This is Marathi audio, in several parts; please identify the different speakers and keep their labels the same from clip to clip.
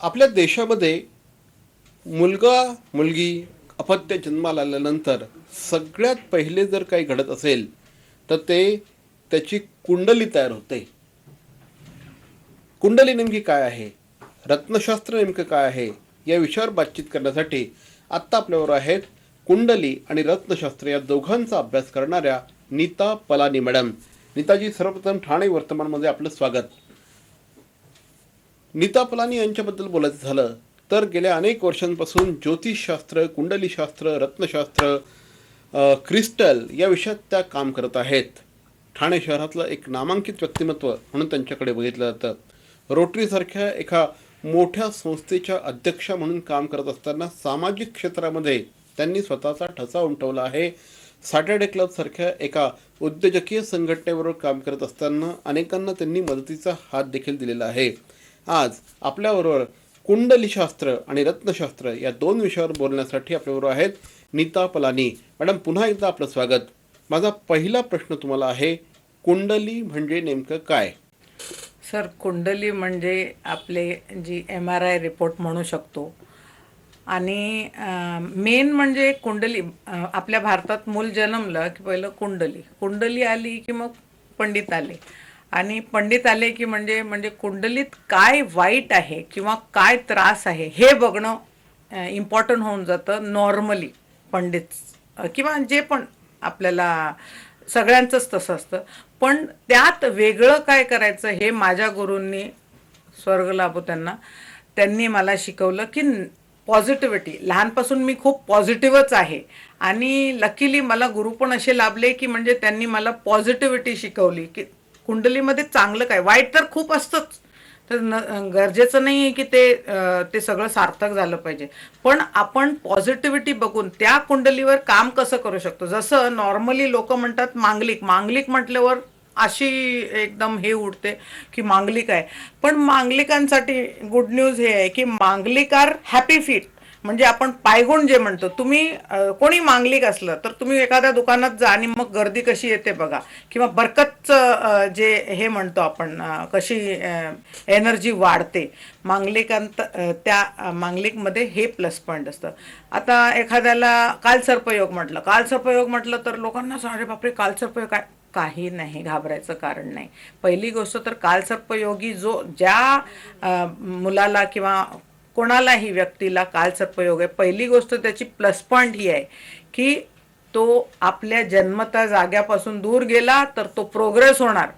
Speaker 1: आपल्या देशामध्ये मुलगा मुलगी अपत्य जन्माला आल्यानंतर सगळ्यात पहिले जर काही घडत असेल तर ते त्याची कुंडली तयार होते. कुंडली नेमकी काय आहे, रत्नशास्त्र नेमकं काय आहे, या विषयावर बातचीत करण्यासाठी आत्ता आपल्यावर आहेत कुंडली आणि रत्नशास्त्र या दोघांचा अभ्यास करणाऱ्या नीता पलानी मॅडम. नीताजी, सर्वप्रथम ठाणे वर्तमानमध्ये आपलं स्वागत. नीता पलानी यांच्याबद्दल बोलायचं झालं तर गेल्या अनेक वर्षांपासून ज्योतिषशास्त्र, कुंडलीशास्त्र, रत्नशास्त्र, क्रिस्टल या विषयात त्या काम करत आहेत. ठाणे शहरातलं एक नामांकित व्यक्तिमत्व म्हणून त्यांच्याकडे बघितलं जातं. रोटरीसारख्या एका मोठ्या संस्थेच्या अध्यक्षा म्हणून काम करत असताना सामाजिक क्षेत्रामध्ये त्यांनी स्वतःचा ठसा उमटवला आहे. सॅटर्डे क्लबसारख्या एका उद्योजकीय संघटनेबरोबर काम करत असताना अनेकांना त्यांनी मदतीचा हात देखील दिलेला आहे. आज आपल्याबरोबर कुंडलीशास्त्र आणि रत्नशास्त्र या दोन विषयावर बोलण्यासाठी आपल्याबरोबर आहेत नीता पलानी मॅडम. पुन्हा एकदा आपलं स्वागत. माझा पहिला प्रश्न तुम्हाला आहे, कुंडली म्हणजे नेमकं काय?
Speaker 2: सर, कुंडली म्हणजे आपले जी MRI रिपोर्ट म्हणू शकतो. आणि मेन म्हणजे कुंडली, आपल्या भारतात मूल जन्मलं की पहिलं कुंडली आली की मग पंडित आले. आणि पंडित आले की म्हणजे म्हणजे कुंडलीत काय वाईट आहे किंवा काय त्रास आहे हे बघणं इम्पॉर्टंट होऊन जातं. नॉर्मली पंडित किंवा जे पण आपल्याला सगळ्यांचंच तसं असतं. पण त्यात वेगळं काय करायचं हे माझ्या गुरूंनी, स्वर्ग लाभो त्यांनी मला शिकवलं की पॉझिटिव्हिटी. लहानपासून मी खूप पॉझिटिव्हच आहे. आणि लकीली मला गुरु पण असे लाभले की म्हणजे त्यांनी मला पॉझिटिव्हिटी शिकवली की कुंडलीमध्ये चांगलं काय, वाईट तर खूप असतंच. तर गरजेचं नाही आहे की ते सगळं सार्थक झालं पाहिजे. पण आपण पॉझिटिव्हिटी बघून त्या कुंडलीवर काम कसं करू शकतो. जसं नॉर्मली लोक म्हणतात मांगलिक म्हटल्यावर अशी एकदम हे उडते की मांगलिक आहे. पण मांगलिकांसाठी गुड न्यूज हे आहे की मांगलिक आर हॅपी फीट. म्हणजे आपण पायगुण जे म्हणतो, तुम्ही कोणी मांगलिक असलं तर तुम्ही एखाद्या दुकानात जा आणि मग गर्दी कशी येते बघा. किंवा बरकतचं जे हे म्हणतो आपण, कशी एनर्जी वाढते मांगलिकांत. त्या मांगलिकमध्ये हे प्लस पॉईंट असतं. आता एखाद्याला कालसर्पयोग म्हटलं तर लोकांना असं, अरे बापरे कालसर्पयोग काय. काही नाही, घाबरायचं कारण नाही. पहिली गोष्ट तर कालसर्पयोगी ज्या मुलाला किंवा कोणालाही व्यक्तीला कालसर्पयोग आहे, पहिली गोष्ट त्याची प्लस पॉईंट ही आहे की तो आपल्या जन्मता जाग्यापासून दूर गेला तर तो प्रोग्रेस होणार.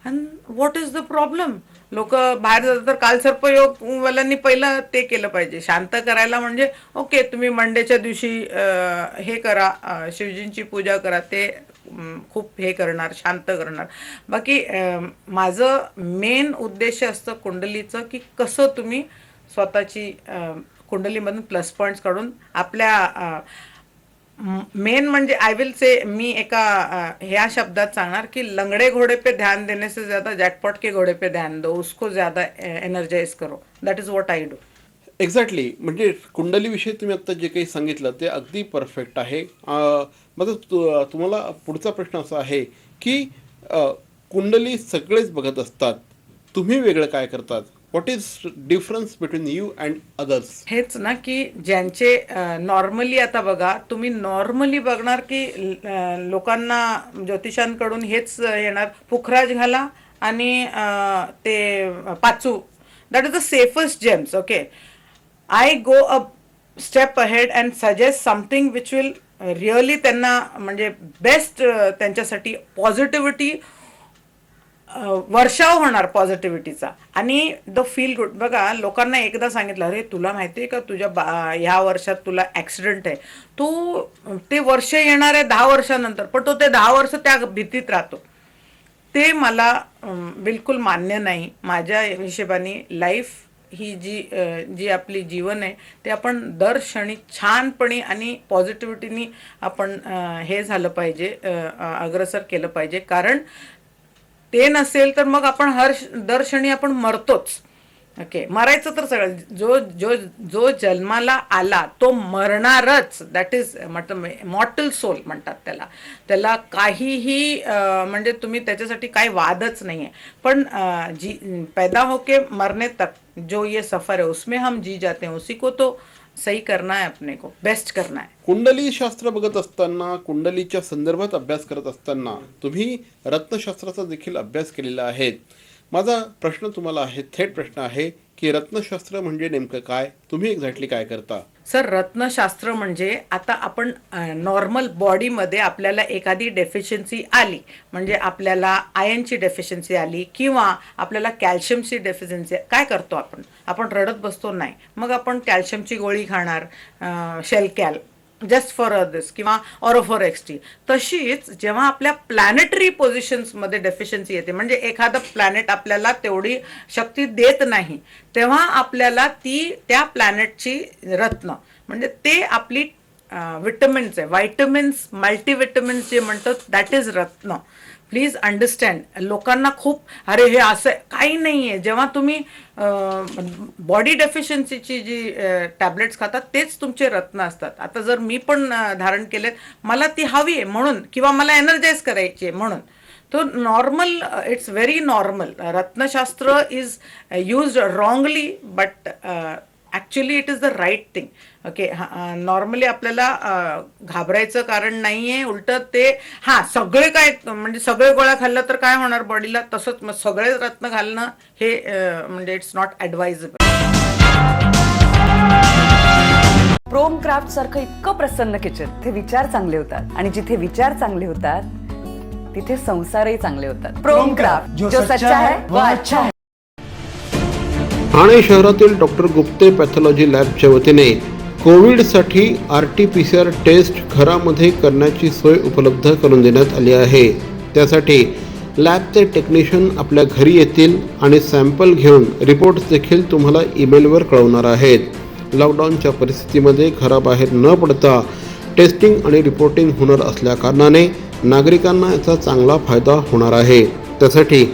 Speaker 2: And what is the problem? लोक बाहेर जातात तर कालसर्पयोगवाल्यांनी पहिलं ते केलं पाहिजे शांत करायला. म्हणजे ओके, तुम्ही मंडेच्या दिवशी हे करा, शिवजींची पूजा करा, ते खूप हे करणार, शांत करणार. बाकी माझं मेन उद्देश असतं कुंडलीचं की कसं तुम्ही स्वतःची कुंडलीमधून प्लस पॉईंट्स काढून आपल्या मेन म्हणजे आय विल से, मी एका ह्या शब्दात सांगणार की लंगड़े घोड़े पे ध्यान देने से ज़्यादा जैकपॉट के घोड़े पे ध्यान दो, उसको ज़्यादा एनर्जाइज करो. That is what I do.
Speaker 1: Exactly. म्हणजे कुंडलीविषयी तुम्ही आत्ता जे काही सांगितलं ते अगदी परफेक्ट आहे. माझं तुम्हाला पुढचा प्रश्न असा आहे की कुंडली सगळेच बघत असतात, तुम्ही वेगळं काय करतात? What is difference between you and others?
Speaker 2: हेच ना की ज्यांचे नॉर्मली, आता बघा तुम्ही नॉर्मली बघणार की लोकांना ज्योतिषांकडून हेच येणार, पुखराज घाला आणि ते पाचू. That is the safest gems. Okay, I go a step ahead and suggest something which will really त्यांना म्हणजे बेस्ट, त्यांच्यासाठी पॉझिटिव्हिटी वर्षाव होणार पॉझिटिव्हिटीचा आणि द फील गुड. बघा, लोकांना एकदा सांगितलं, अरे तुला माहिती आहे का तुझ्या ह्या वर्षात तुला ॲक्सिडेंट आहे, तो ते वर्ष येणार आहे 10 वर्षानंतर, पण तो ते 10 वर्ष त्या भीतीत राहतो. ते मला बिलकुल मान्य नाही. माझ्या हिशेबाने लाईफ ही जी आपली जीवन आहे ते आपण दर क्षणी छानपणे आणि पॉझिटिव्हिटीनी आपण हे झालं पाहिजे, अग्रसर केलं पाहिजे. कारण ते नसेल तर मग आपण दर क्षणी आपण मरतोच. ओके, मरायचं तर सगळं, जो जो जो जन्माला आला तो मरणारच. दॅट इज मॉर्टल सोल म्हणतात त्याला काहीही म्हणजे तुम्ही त्याच्यासाठी काही वादच नाही आहे. पण जी पैदा होके मरने तक जो ये सफ़र है उसमें हम जी जाते हैं, उसी को तो सही करना है, अपने को बेस्ट करना है.
Speaker 1: कुंडली शास्त्र बघत असताना, कुंडलीच्या संदर्भात अभ्यास करत असताना तुम्ही रत्नशास्त्राचा देखील अभ्यास केलेला आहे. माझा प्रश्न तुम्हाला आहे, थेट प्रश्न आहे की रत्नशास्त्र म्हणजे नेमकं काय, तुम्ही एक्झॅक्टली काय करता?
Speaker 2: सर, रत्नशास्त्र म्हणजे आता आपण नॉर्मल बॉडीमध्ये आपल्याला एखादी डेफिशियन्सी आली, म्हणजे आपल्याला आयर्नची डेफिशियन्सी आली किंवा आपल्याला कॅल्शियमची डेफिशियन्सी, काय करतो आपण? आपण रडत बसतो नाही, मग आपण कॅल्शियमची गोळी खाणार, शेलकॅल जस्ट फॉर दिस किंवा ऑरोफॉर एक्सटी. तशीच जेव्हा आपल्या प्लॅनेटरी पोझिशन्समध्ये डेफिशियन्सी येते, म्हणजे एखादं प्लॅनेट आपल्याला तेवढी शक्ती देत नाही, तेव्हा आपल्याला त्या प्लॅनेटची रत्न म्हणजे ते आपली विटमिन्स आहे, व्हायटमिन्स, मल्टीविटमिन्स जे म्हणतात, दॅट इज रत्न. Please understand. लोकांना खूप अरे हे असं काही नाही आहे. जेव्हा तुम्ही बॉडी डेफिशियन्सीची जी टॅबलेट्स खातात तेच तुमचे रत्न असतात. आता जर मी पण धारण केलेत, मला ती हवी आहे म्हणून, किंवा मला एनर्जाइज करायची आहे म्हणून, तो नॉर्मल, इट्स व्हेरी नॉर्मल. रत्नशास्त्र is used wrongly, but actually it is the right thing. Okay, normally आपल्याला घाबरायचं कारण नाही आहे. उलटं ते सगळे काय म्हणजे सगळे गोळ्या खाल्लं तर काय होणार बॉडीला, तसंच मग सगळे रत्न घालणं हे म्हणजे इट्स नॉट ॲडवाइजेबल.
Speaker 3: प्रोम क्राफ्ट सारखं इतकं प्रसन्न किचन, ते विचार चांगले होतात, आणि जिथे विचार चांगले होतात तिथे संसारही चांगले होतात. प्रोम क्राफ्ट, जो सच्चा है वो अच्छा है.
Speaker 1: ठाणे शहरातील डॉक्टर गुप्ते पॅथॉलॉजी लॅबच्या वतीने कोविडसाठी RT-PCR टेस्ट घरामध्ये करण्याची सोय उपलब्ध करून देण्यात आली आहे. त्यासाठी लॅबचे टेक्निशियन आपल्या घरी येतील आणि सॅम्पल घेऊन रिपोर्ट्स देखील तुम्हाला ईमेलवर कळवणार आहेत. लॉकडाऊनच्या परिस्थितीमध्ये घराबाहेर न पडता टेस्टिंग आणि रिपोर्टिंग होणार असल्याकारणाने नागरिकांना याचा चांगला फायदा होणार आहे. त्यासाठी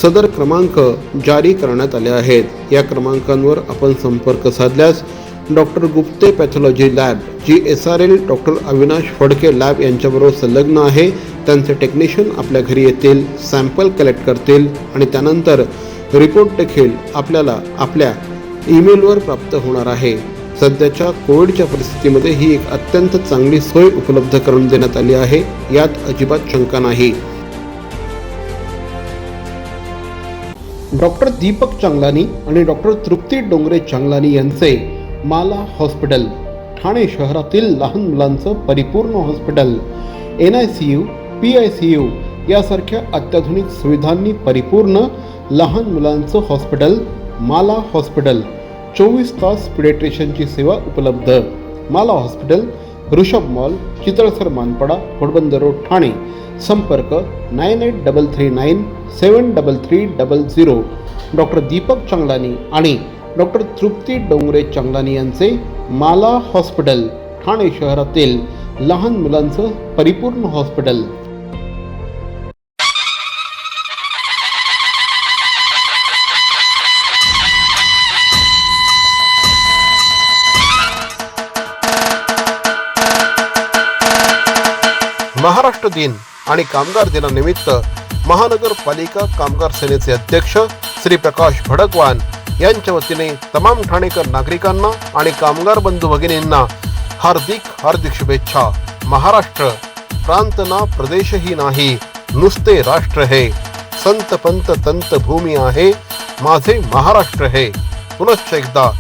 Speaker 1: सदर क्रमांक जारी करण्यात आले आहेत. या क्रमांकांवर आपण संपर्क साधल्यास डॉक्टर गुप्ते पॅथॉलॉजी लॅब, जी SRL doctor Avinash Phadke lab यांच्याबरोबर संलग्न आहे, त्यांचे टेक्निशियन आपल्या घरी येतील, सॅम्पल कलेक्ट करतील आणि त्यानंतर रिपोर्ट देखील आपल्याला आपल्या ईमेलवर प्राप्त होणार आहे. सध्याच्या कोविडच्या परिस्थितीमध्ये ही एक अत्यंत चांगली सोय उपलब्ध करून देण्यात आली आहे, यात अजिबात शंका नाही. डॉक्टर दीपक चांगलानी आणि डॉक्टर तृप्ती डोंगरे चांगलानी यांचे माला हॉस्पिटल, ठाणे शहरातील लहान मुलांचं परिपूर्ण हॉस्पिटल, NICU, PICU यासारख्या अत्याधुनिक सुविधांनी परिपूर्ण लहान मुलांचं हॉस्पिटल माला हॉस्पिटल. 24 तास पिडियाट्रिशियनची सेवा उपलब्ध. Mala hospital, Rishabh mall, Chitalsar Manpada, Ghodbunder road, Thane. संपर्क 9833973300. डॉक्टर दीपक चांगलानी आणि डॉक्टर तृप्ती डोंगरे चांगलानी यांचे माला हॉस्पिटल, ठाणे शहरातील लहान मुलांचं परिपूर्ण हॉस्पिटल. महाराष्ट्र दिन आणि कामगार दिनानिमित्त महानगरपालिका कामगार सेनेचे अध्यक्ष श्री प्रकाश भडकवान यांच्या वतीने तमाम ठाणेकर नागरिकांना आणि कामगार बंधू भगिनींना हार्दिक शुभेच्छा. महाराष्ट्र प्रांत ना प्रदेशही नाही, नुसते राष्ट्र है. संत पंत तंत भूमी आहे, माझे महाराष्ट्र है. पुनश्च एकदा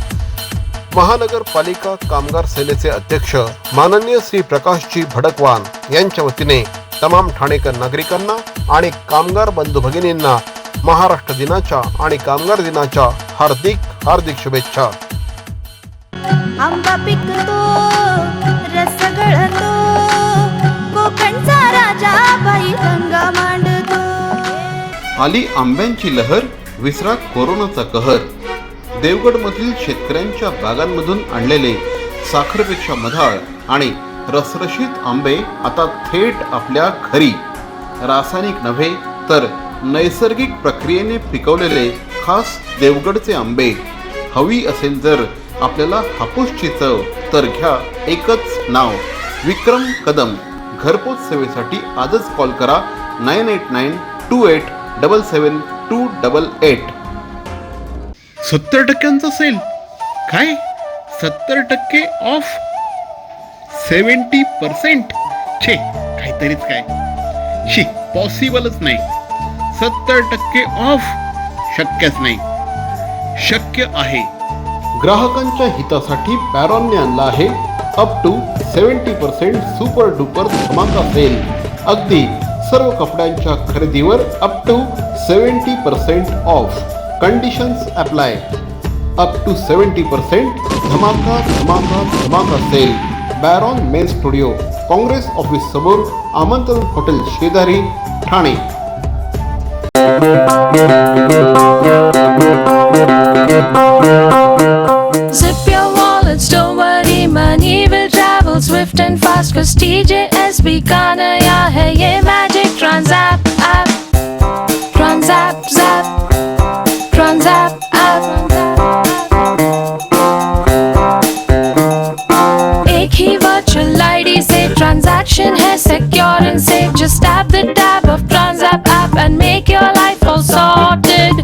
Speaker 1: महानगरपालिका कामगार सेनेचे अध्यक्ष माननीय श्री प्रकाशजी भडकवान यांच्या वतीने तमाम ठाणेकर नागरिकांना आणि कामगार बंधू भगिनींना महाराष्ट्र दिनाच्या आणि कामगार दिनाच्या हार्दिक शुभेच्छा.
Speaker 4: आंबा पिकतो, रस गळतो, कोकणचा राजा बाई गंगा मांडतो.
Speaker 1: आली आंब्यांची लहर, विसरा कोरोनाचा कहर. देवगडमधील शेतकऱ्यांच्या बागांमधून आणलेले साखरेपेक्षा मधाळ आणि रसरशीत आंबे आता थेट आपल्या घरी. रासायनिक नव्हे तर नैसर्गिक प्रक्रियेने पिकवलेले खास देवगडचे आंबे. हवी असेल जर आपल्याला हापूसची चव, तर घ्या एकच नाव, विक्रम कदम. घरपोच सेवेसाठी आजच कॉल करा 9892877288. 70% सेल? काय 70% ऑफ? 70%? छे, काहीतरीच काय. शी, पॉसिबलच नाही. 70% ऑफ शक्यच नाही. शक्य आहे. ग्राहकांच्या हितासाठी पॅरॉनने आणला आहे अप टू 70% सुपर डुपर धमाका सेल. अगदी सर्व कपड्यांच्या खरेदीवर up to 70% off. Conditions apply. Up to 70% धमाका धमाका धमाका sale. Baron men studio, Congress office समोर, आमंत्रण हॉटेल शेजारी, Thane.
Speaker 5: Zip your wallets, don't worry, money will travel swift and fast. Cause TJSB का नया है ये magic Transapp app. Transapp zap, Transapp app. एक ही virtual ID से transaction है secure and safe. Just tap the tab of Transapp app and make your life all sorted.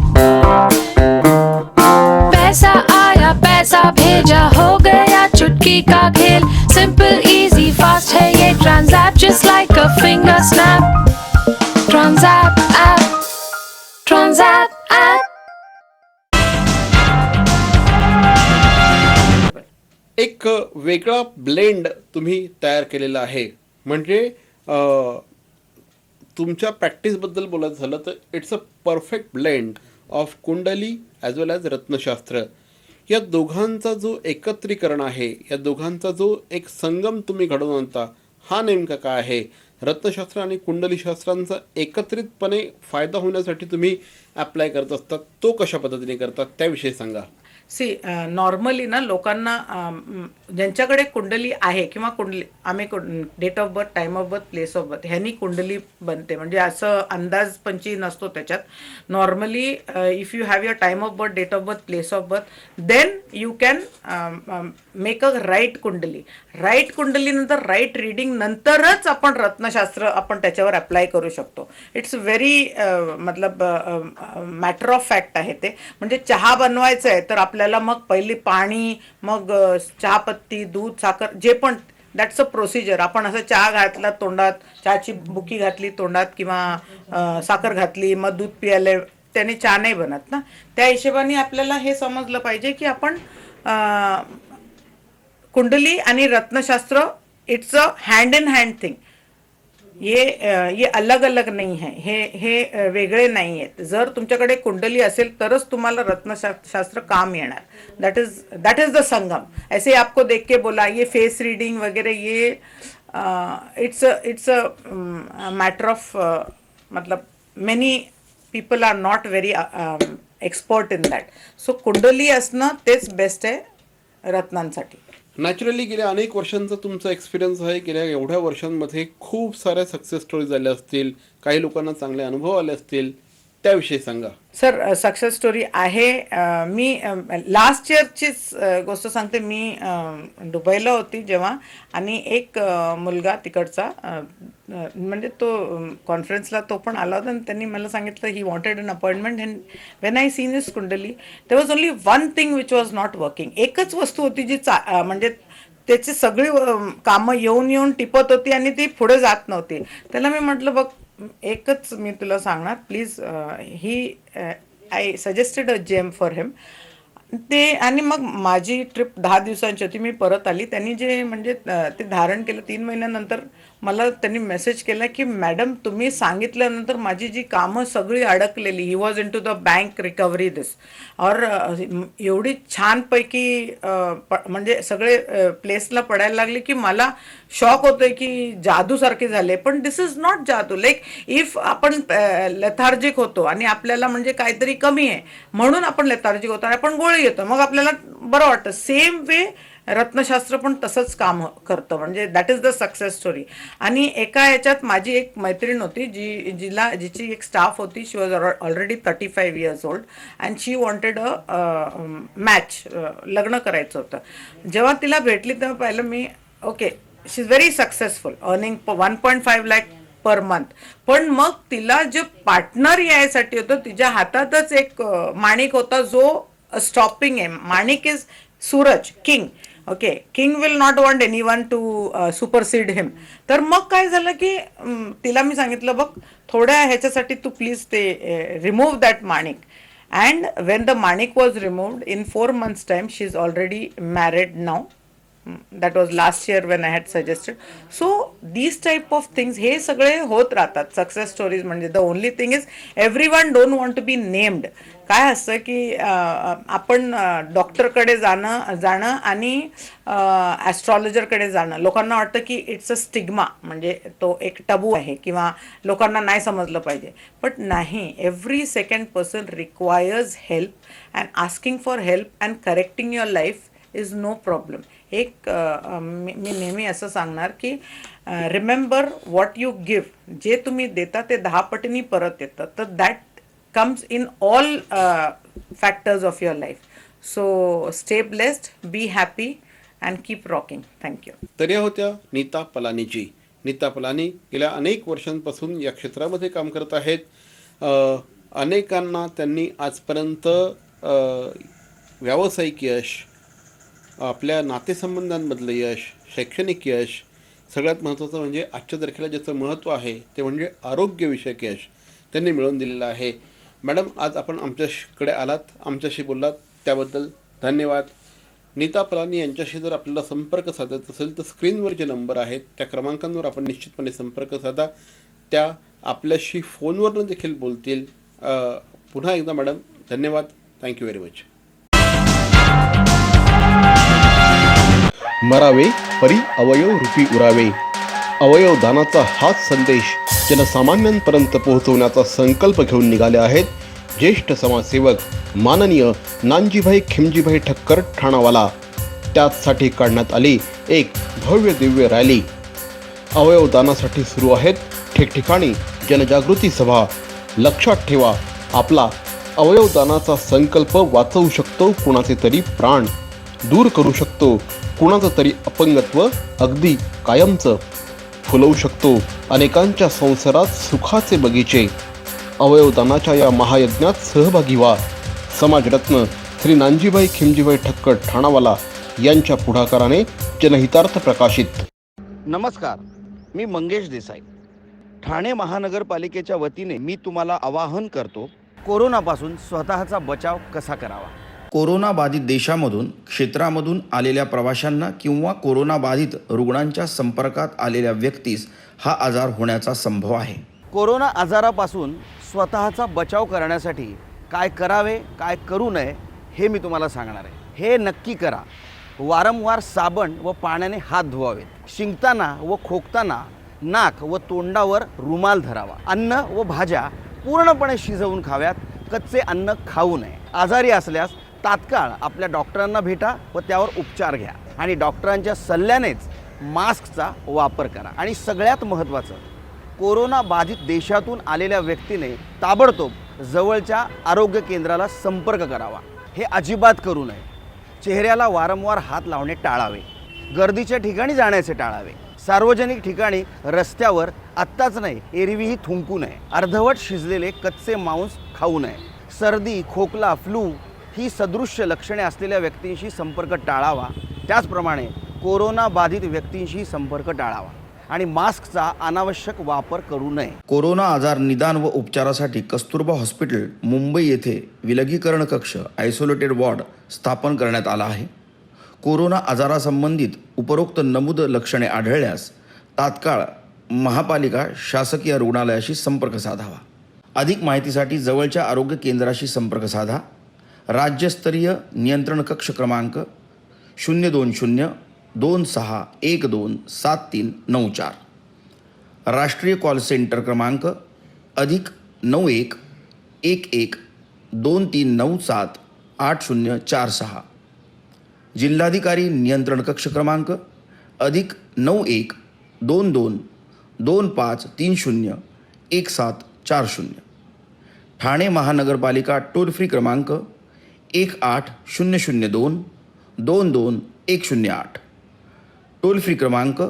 Speaker 5: पैसा आया पैसा भेजा हो गया चुटकी का खेल. सिंपल इजी फास्ट है ये Transapp just like a finger snap. Transapp app, Transapp app.
Speaker 1: एक वेगळा ब्लेंड तुम्ही तयार केलेला आहे. म्हणजे तुमच्या प्रॅक्टिसबद्दल बोलायचं झालं तर it's a perfect blend of कुंडली ॲज वेल ॲज रत्नशास्त्र. या दोघांचा जो एकत्रीकरण आहे, या दोघांचा जो एक संगम तुम्ही घडवून आणता, हा नेमका काय आहे? रत्नशास्त्र आणि कुंडलीशास्त्रांचा एकत्रितपणे फायदा होण्यासाठी तुम्ही ॲप्लाय करत असतात, तो कशा पद्धतीने करतात त्याविषयी सांगा.
Speaker 2: नॉर्मली ना लोकांना ज्यांच्याकडे कुंडली आहे किंवा कुंडली आम्ही date of birth, time of birth, place of birth ह्यांनी कुंडली बनते. म्हणजे असं अंदाजपंची नसतो त्याच्यात. Normally if you have your time of birth, date of birth, place of birth, then you can make a right कुंडली. राईट कुंडलीनंतर राईट रिडिंग नंतरच आपण रत्नशास्त्र आपण त्याच्यावर अप्लाय करू शकतो. इट्स व्हेरी मतलब मॅटर ऑफ फॅक्ट आहे ते. म्हणजे चहा बनवायचं आहे तर आपल्याला मग पहिली पाणी, मग चहापत्ती, दूध, साखर जे पण दॅट्स अ प्रोसिजर. आपण असं चहा घातला तोंडात, चहाची बुकी घातली तोंडात किंवा साखर घातली मग दूध पियाले, त्याने चहा नाही बनत ना. त्या हिशोबाने आपल्याला हे समजलं पाहिजे की आपण कुंडली आणि रत्नशास्त्र it's a hand in hand thing. ये अलग अलग नहीं है, हे वेगळे नाही आहेत. जर तुमच्याकडे कुंडली असेल तरच तुम्हाला रत्नशास्त्र काम येणार. दैट इज द संगम. ऐसे आपको देख के बोला ये फेस रीडिंग वगैरह ये इट्स अ मैटर ऑफ मतलब many people are not very expert in that. So कुंडली असणं तेच बेस्ट आहे रत्नांसाठी.
Speaker 1: नॅचरली गेल्या अनेक वर्षांचा तुमचा एक्सपिरियन्स आहे. गेल्या एवढ्या वर्षांमध्ये खूप साऱ्या सक्सेस स्टोरीज झाल्या असतील, काही लोकांना चांगले अनुभव आले असतील, त्याविषयी सांगा.
Speaker 2: सर सक्सेस स्टोरी आहे. मी लास्ट इयरचीच गोष्ट सांगते. मी दुबईला होती जेव्हा, आणि एक मुलगा तिकडचा म्हणजे तो कॉन्फरन्सला तो पण आला होता आणि त्यांनी मला सांगितलं he wanted an appointment. And when I seen his kundli there was only one thing which was not working. एकच वस्तू होती जी म्हणजे त्याची सगळी कामं येऊन टिपत होती आणि ती पुढे जात नव्हती. त्याला मी म्हटलं बघ एकच मी तुला सांगणार please. I suggested a gem for him ते. आणि मग माझी ट्रिप 10 दिवसांची होती. मी परत आली. त्यांनी जे म्हणजे ते धारण केलं 3 महिन्यानंतर मला त्यांनी मेसेज केला की मॅडम तुम्ही सांगितल्यानंतर माझी जी कामं सगळी अडकलेली, he was in to the bank recovery this और एवढी छानपैकी म्हणजे सगळे प्लेसला पडायला लागले की मला शॉक होतोय की जादूसारखे झाले. पण दिस इज नॉट जादू. लाईक इफ आपण लेथार्जिक होतो आणि आपल्याला म्हणजे काहीतरी कमी आहे म्हणून आपण लेथार्जिक होतो आणि आपण गोळी घेतो, मग आपल्याला बरं वाटतं. सेम वे रत्नशास्त्र पण तसंच काम करतं. म्हणजे that is the success story. आणि एका याच्यात माझी एक मैत्रीण होती जिची एक स्टाफ होती. She was already 35 years old and she wanted a match. लग्न करायचं होतं. जेव्हा तिला भेटली तेव्हा पाहिलं मी okay she is very successful, earning 1.5 lakh per month. पण मग तिला जे पार्टनर यायसाठी होतं तिच्या हातातच एक माणिक होता जो stopping him. Manik is Suraj, king. Okay, king will not want anyone to supersede him. तर मग काय झालं की तिला मी सांगितलं बघ थोड्या ह्याच्यासाठी तू प्लीज ते remove that Manik. And when the Manik was removed, in 4 months' time, she's already married now. That was last year when I had suggested. So these type of things, हे सगळे होत राहतात सक्सेस स्टोरीज. म्हणजे the only thing is everyone don't want to be named. काय असतं की आपण डॉक्टरकडे जाणं आणि ॲस्ट्रॉलॉजरकडे जाणं लोकांना वाटतं की इट्स अ स्टिग्मा, म्हणजे तो एक टबू आहे किंवा लोकांना नाही समजलं पाहिजे. बट नाही, every second person requires help and asking for help and correcting your life is no problem. एक मी नेहमी असं सांगणार की रिमेंबर व्हॉट यू गिव्ह. जे तुम्ही देता ते 10 पटीने परत येतं. तर that comes in all factors of your life. So stay blessed, be happy and keep rocking. Thank you.
Speaker 1: तर या होत्या नीता पलानीजी. नीता पलानी गेल्या अनेक वर्षांपासून या क्षेत्रामध्ये काम करत आहेत. अनेकांना त्यांनी आजपर्यंत व्यावसायिक यश, आपल्या नातेसंबंधांमधलं यश, शैक्षणिक यश, सगळ्यात महत्त्वाचं म्हणजे आजच्या तारखेला ज्याचं महत्त्व आहे ते म्हणजे आरोग्यविषयक यश त्यांनी मिळवून दिलेलं आहे. मॅडम, आज आपण आमच्याकडे आलात, आमच्याशी बोललात, त्याबद्दल धन्यवाद. नीता पलानी यांच्याशी जर आपल्याला संपर्क साधायचा असेल तर स्क्रीनवर जे नंबर आहेत त्या क्रमांकांवर आपण निश्चितपणे संपर्क साधा. त्या आपल्याशी फोनवरनं देखील बोलतील. पुन्हा एकदा मॅडम धन्यवाद. Thank you very much. मरावे परी अवयव रूपी उरावे. अवयव दानाचा हाच संदेश जनसामान्यांपर्यंत पोहोचवण्याचा संकल्प घेऊन निघाले आहेत ज्येष्ठ समाजसेवक माननीय नानजीभाई खिमजीभाई ठक्कर ठाणावाला. त्याचसाठी काढण्यात आली एक भव्य दिव्य रॅली. अवयव दानासाठी सुरू आहेत ठिकठिकाणी जनजागृती सभा. लक्षात ठेवा, आपला अवयव दानाचा संकल्प वाचवू शकतो कुणाचे तरी प्राण, दूर करू शकतो कुणाचं तरी अपंगत्व अगदी कायमचं, फुलवू शकतो अनेकांच्या संसारात सुखाचे बगीचे. अवयवदानाच्या या महायज्ञात सहभागी व्हा. समाजरत्न श्री नानजीभाई खिमजीभाई ठक्कर ठाणावाला यांच्या पुढाकाराने जनहितार्थ प्रकाशित.
Speaker 6: नमस्कार, मी मंगेश देसाई. ठाणे महानगरपालिकेच्या वतीने मी तुम्हाला आवाहन करतो, कोरोनापासून स्वतःचा बचाव कसा करावा. कोरोनाबाधित देशामधून क्षेत्रामधून आलेल्या प्रवाशांना किंवा कोरोनाबाधित रुग्णांच्या संपर्कात आलेल्या व्यक्तीस हा आजार होण्याचा संभव आहे. कोरोना आजारापासून स्वतःचा बचाव करण्यासाठी काय करावे काय करू नये हे मी तुम्हाला सांगणार आहे. हे नक्की करा. वारंवार साबण व पाण्याने हात धुवावेत. शिंकताना व खोकताना नाक व तोंडावर रुमाल धरावा. अन्न व भाज्या पूर्णपणे शिजवून खाव्यात. कच्चे अन्न खाऊ नये. आजारी असल्यास तात्काळ आपल्या डॉक्टरांना भेटा व त्यावर उपचार घ्या आणि डॉक्टरांच्या सल्ल्यानेच मास्कचा वापर करा. आणि सगळ्यात महत्त्वाचं, कोरोना बाधित देशातून आलेल्या व्यक्तीने ताबडतोब जवळच्या आरोग्य केंद्राला संपर्क करावा. हे अजिबात करू नये. चेहऱ्याला वारंवार हात लावणे टाळावे. गर्दीच्या ठिकाणी जाण्याचे टाळावे. सार्वजनिक ठिकाणी रस्त्यावर आत्ताच नाही एरवीही थुंकू नये. अर्धवट शिजलेले कच्चे मांस खाऊ नये. सर्दी, खोकला, फ्लू ही सदृश्य लक्षणे असलेल्या व्यक्तींशी संपर्क टाळावा. त्याचप्रमाणे कोरोना बाधित व्यक्तींशी संपर्क टाळावा आणि मास्कचा अनावश्यक वापर करू नये. कोरोना आजार निदान व उपचारासाठी कस्तुरबा हॉस्पिटल मुंबई येथे विलगीकरण कक्ष आयसोलेटेड वॉर्ड स्थापन करण्यात आला आहे. कोरोना आजारासंबंधित उपरोक्त नमूद लक्षणे आढळल्यास तात्काळ महापालिका शासकीय रुग्णालयाशी संपर्क साधावा. अधिक माहितीसाठी जवळच्या आरोग्य केंद्राशी संपर्क साधा. राज्यस्तरीय नियंत्रण कक्ष क्रमांक 02026127394. राष्ट्रीय कॉल सेंटर क्रमांक +911123978046. जिल्हाधिकारी नियंत्रण कक्ष क्रमांक +912225301740. ठाणे महानगरपालिका टोल फ्री क्रमांक 18002221108. टोल फ्री क्रमांक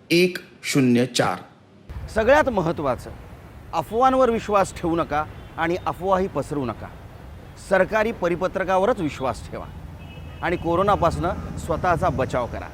Speaker 6: 104. सगळ्यात महत्त्वाचं, अफवांवर विश्वास ठेवू नका आणि अफवाही पसरवू नका. सरकारी परिपत्रकावरच विश्वास ठेवा आणि कोरोनापासून स्वतःचा बचाव करा.